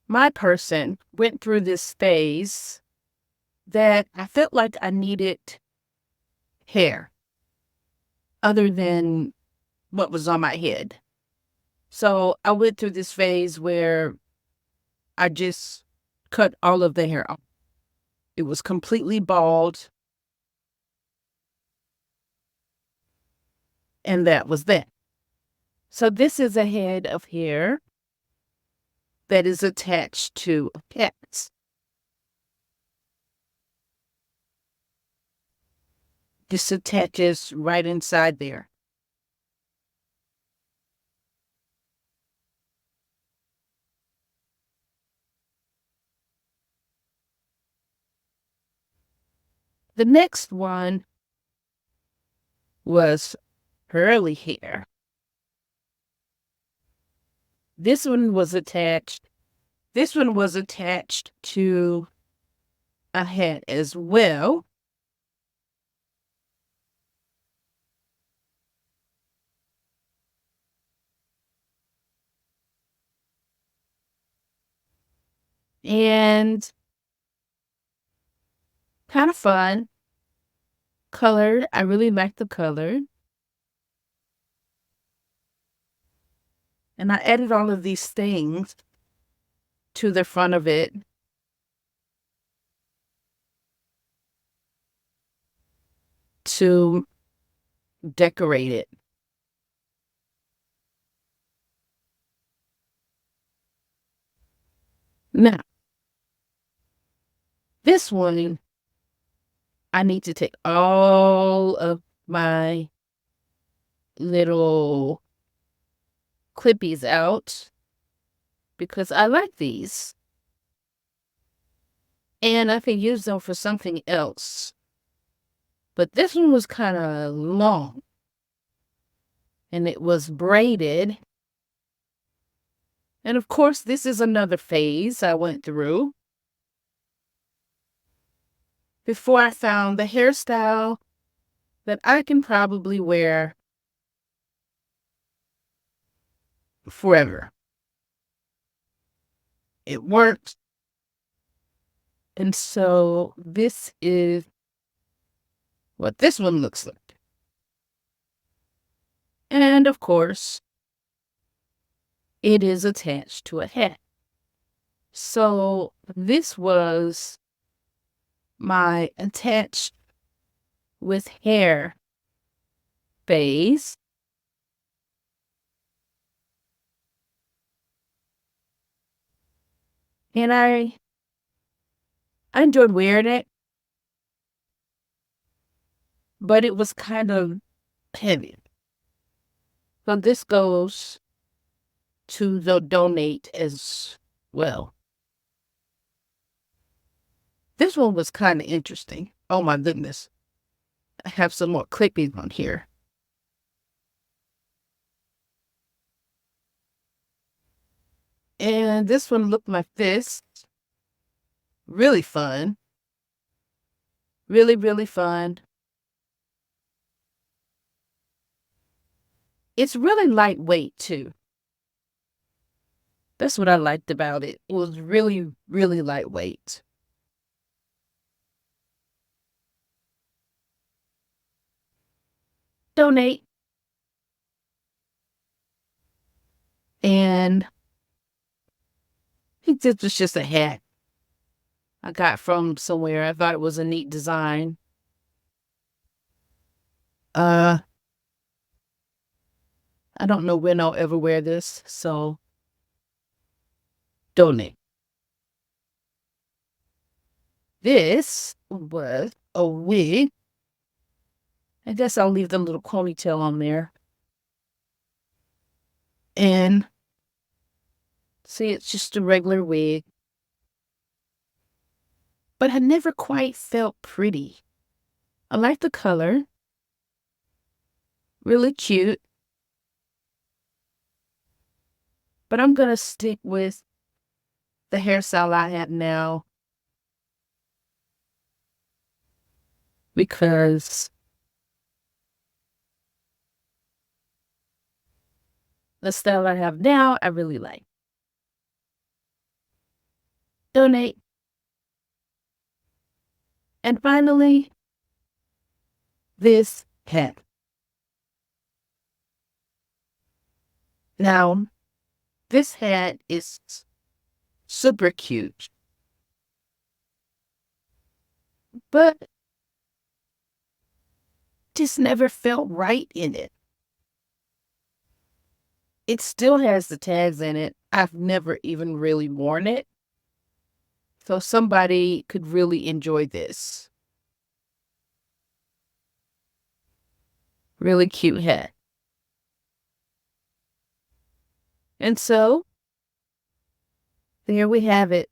My person went through this phase that I felt like I needed hair other than what was on my head. So I went through this phase where I just cut all of the hair off. It was completely bald, and that was that. So this is a head of hair that is attached to a cat. This attaches right inside there. The next one was curly hair. This one was attached. This one was attached to a hat as well. And kind of fun. Colored. I really like the color. And I added all of these things to the front of it to decorate it. Now, this one, I need to take all of my little clippies out because I like these. And I can use them for something else. But this one was kind of long. And it was braided. And of course, this is another phase I went through before I found the hairstyle that I can probably wear forever. It worked. And so this is what this one looks like. And of course, it is attached to a hat. So this was my attached with hair phase. And I enjoyed wearing it, but it was kind of heavy. So this goes to the donate as well. This one was kind of interesting. Oh my goodness. I have some more clippings on here. And this one looked like this. Really fun. Really, really fun. It's really lightweight too. That's what I liked about it. It was really, really lightweight. Donate. And I think this was just a hat I got from somewhere. I thought it was a neat design. Uh, I don't know when I'll ever wear this, so donate. This was a wig. I guess I'll leave the little ponytail on there. And see, it's just a regular wig. But I never quite felt pretty. I like the color. Really cute. But I'm going to stick with the hairstyle I have now because the style I have now, I really like. donate. And finally, this hat. Now, this hat is super cute, but just never felt right in it. It still has the tags in it. I've never even really worn it. So somebody could really enjoy this. Really cute hat. And so there we have it.